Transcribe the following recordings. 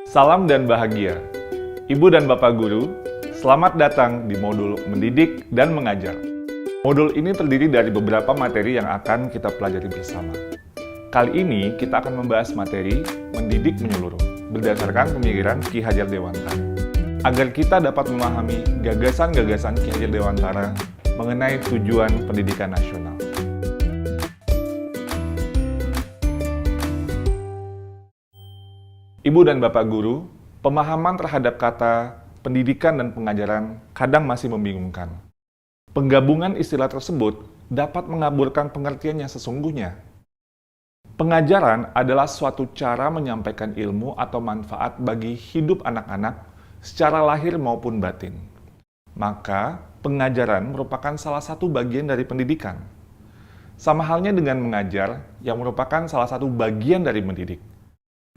Salam dan bahagia. Ibu dan Bapak Guru, selamat datang di modul Mendidik dan Mengajar. Modul ini terdiri dari beberapa materi yang akan kita pelajari bersama. Kali ini kita akan membahas materi Mendidik Menyeluruh berdasarkan pemikiran Ki Hajar Dewantara. Agar kita dapat memahami gagasan-gagasan Ki Hajar Dewantara mengenai tujuan pendidikan nasional. Ibu dan Bapak Guru, pemahaman terhadap kata pendidikan dan pengajaran kadang masih membingungkan. Penggabungan istilah tersebut dapat mengaburkan pengertian yang sesungguhnya. Pengajaran adalah suatu cara menyampaikan ilmu atau manfaat bagi hidup anak-anak secara lahir maupun batin. Maka, pengajaran merupakan salah satu bagian dari pendidikan. Sama halnya dengan mengajar yang merupakan salah satu bagian dari mendidik.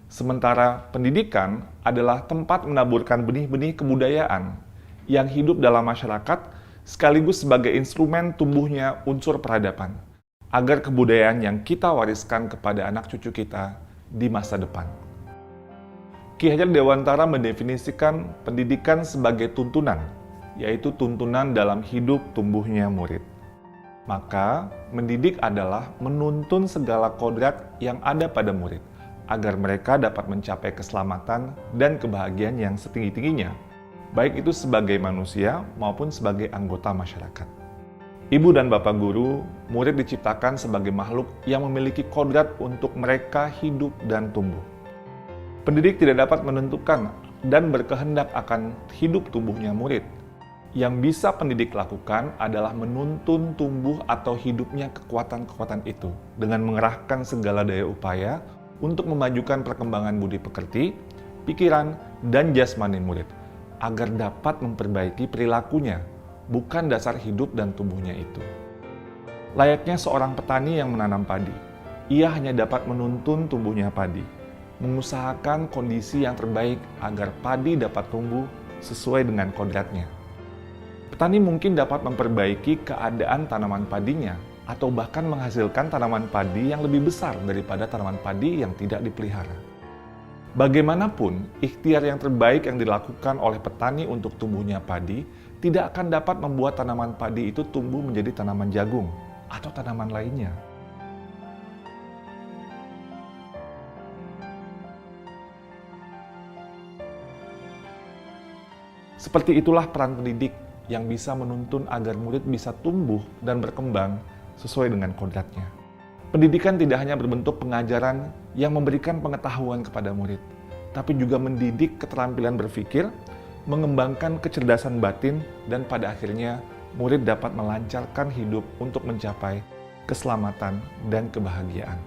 Sementara pendidikan adalah tempat menaburkan benih-benih kebudayaan yang hidup dalam masyarakat sekaligus sebagai instrumen tumbuhnya unsur peradaban, agar kebudayaan yang kita wariskan kepada anak cucu kita di masa depan. Ki Hajar Dewantara mendefinisikan pendidikan sebagai tuntunan, yaitu tuntunan dalam hidup tumbuhnya murid. Maka, mendidik adalah menuntun segala kodrat yang ada pada murid, agar mereka dapat mencapai keselamatan dan kebahagiaan yang setinggi-tingginya, baik itu sebagai manusia maupun sebagai anggota masyarakat. Ibu dan Bapak Guru, murid diciptakan sebagai makhluk yang memiliki kodrat untuk mereka hidup dan tumbuh. Pendidik tidak dapat menentukan dan berkehendak akan hidup tumbuhnya murid. Yang bisa pendidik lakukan adalah menuntun tumbuh atau hidupnya kekuatan-kekuatan itu dengan mengerahkan segala daya upaya untuk memajukan perkembangan budi pekerti, pikiran, dan jasmani murid, agar dapat memperbaiki perilakunya, bukan dasar hidup dan tumbuhnya itu. Layaknya seorang petani yang menanam padi, ia hanya dapat menuntun tumbuhnya padi, mengusahakan kondisi yang terbaik agar padi dapat tumbuh sesuai dengan kodratnya. Petani mungkin dapat memperbaiki keadaan tanaman padinya, atau bahkan menghasilkan tanaman padi yang lebih besar daripada tanaman padi yang tidak dipelihara. Bagaimanapun, ikhtiar yang terbaik yang dilakukan oleh petani untuk tumbuhnya padi tidak akan dapat membuat tanaman padi itu tumbuh menjadi tanaman jagung atau tanaman lainnya. Seperti itulah peran pendidik yang bisa menuntun agar murid bisa tumbuh dan berkembang sesuai dengan kodratnya. Pendidikan tidak hanya berbentuk pengajaran yang memberikan pengetahuan kepada murid, tapi juga mendidik keterampilan berpikir, mengembangkan kecerdasan batin, dan pada akhirnya murid dapat melancarkan hidup untuk mencapai keselamatan dan kebahagiaan.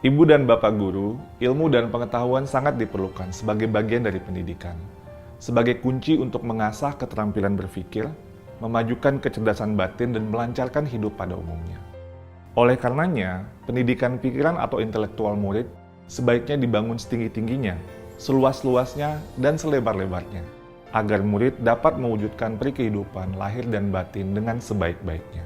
Ibu dan Bapak Guru, ilmu dan pengetahuan sangat diperlukan sebagai bagian dari pendidikan, sebagai kunci untuk mengasah keterampilan berpikir, memajukan kecerdasan batin, dan melancarkan hidup pada umumnya. Oleh karenanya, pendidikan pikiran atau intelektual murid sebaiknya dibangun setinggi-tingginya, seluas-luasnya, dan selebar-lebarnya, agar murid dapat mewujudkan peri kehidupan lahir dan batin dengan sebaik-baiknya.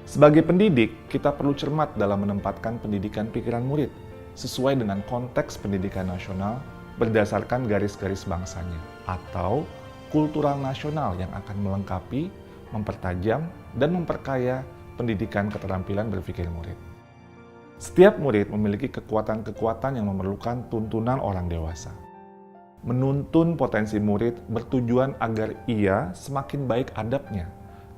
Sebagai pendidik, kita perlu cermat dalam menempatkan pendidikan pikiran murid sesuai dengan konteks pendidikan nasional berdasarkan garis-garis bangsanya, atau kultural nasional yang akan melengkapi, mempertajam, dan memperkaya pendidikan keterampilan berpikir murid. Setiap murid memiliki kekuatan-kekuatan yang memerlukan tuntunan orang dewasa. Menuntun potensi murid bertujuan agar ia semakin baik adabnya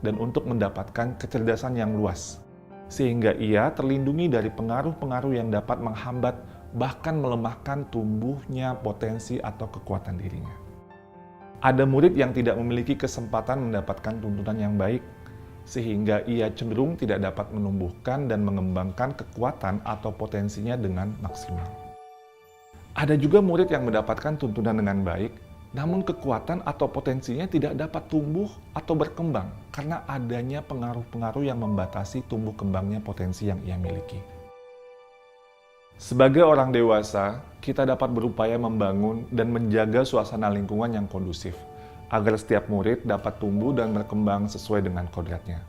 dan untuk mendapatkan kecerdasan yang luas, sehingga ia terlindungi dari pengaruh-pengaruh yang dapat menghambat bahkan melemahkan tumbuhnya potensi atau kekuatan dirinya. Ada murid yang tidak memiliki kesempatan mendapatkan tuntunan yang baik, sehingga ia cenderung tidak dapat menumbuhkan dan mengembangkan kekuatan atau potensinya dengan maksimal. Ada juga murid yang mendapatkan tuntunan dengan baik, namun kekuatan atau potensinya tidak dapat tumbuh atau berkembang karena adanya pengaruh-pengaruh yang membatasi tumbuh kembangnya potensi yang ia miliki. Sebagai orang dewasa, kita dapat berupaya membangun dan menjaga suasana lingkungan yang kondusif, agar setiap murid dapat tumbuh dan berkembang sesuai dengan kodratnya.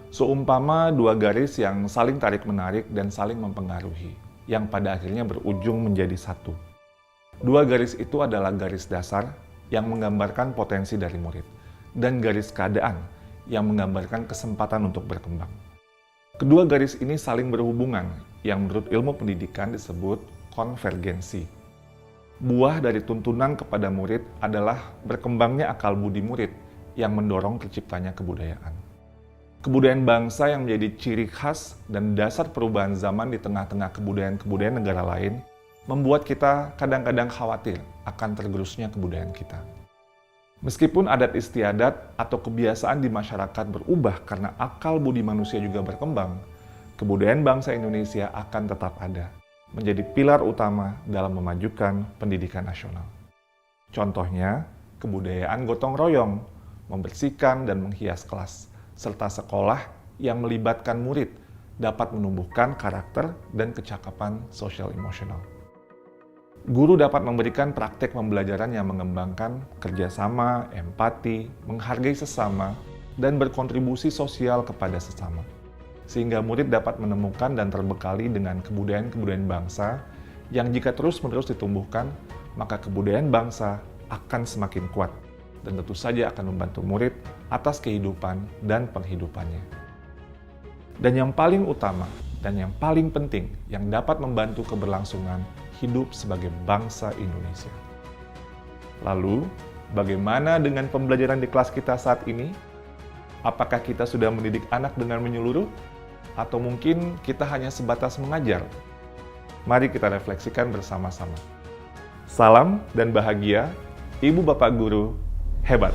Seumpama dua garis yang saling tarik-menarik dan saling mempengaruhi, yang pada akhirnya berujung menjadi satu. Dua garis itu adalah garis dasar yang menggambarkan potensi dari murid, dan garis keadaan yang menggambarkan kesempatan untuk berkembang. Kedua garis ini saling berhubungan, yang menurut ilmu pendidikan disebut konvergensi. Buah dari tuntunan kepada murid adalah berkembangnya akal budi murid yang mendorong terciptanya kebudayaan. Kebudayaan bangsa yang menjadi ciri khas dan dasar perubahan zaman di tengah-tengah kebudayaan-kebudayaan negara lain membuat kita kadang-kadang khawatir akan tergerusnya kebudayaan kita. Meskipun adat istiadat atau kebiasaan di masyarakat berubah karena akal budi manusia juga berkembang, kebudayaan bangsa Indonesia akan tetap ada, menjadi pilar utama dalam memajukan pendidikan nasional. Contohnya, kebudayaan gotong royong, membersihkan dan menghias kelas, serta sekolah yang melibatkan murid dapat menumbuhkan karakter dan kecakapan sosial emosional. Guru dapat memberikan praktek pembelajaran yang mengembangkan kerjasama, empati, menghargai sesama, dan berkontribusi sosial kepada sesama. Sehingga murid dapat menemukan dan terbekali dengan kebudayaan-kebudayaan bangsa yang jika terus-menerus ditumbuhkan, maka kebudayaan bangsa akan semakin kuat dan tentu saja akan membantu murid atas kehidupan dan penghidupannya. Dan yang paling utama dan yang paling penting yang dapat membantu keberlangsungan hidup sebagai bangsa Indonesia. Lalu, bagaimana dengan pembelajaran di kelas kita saat ini? Apakah kita sudah mendidik anak dengan menyeluruh? Atau mungkin kita hanya sebatas mengajar? Mari kita refleksikan bersama-sama. Salam dan bahagia, Ibu Bapak Guru hebat!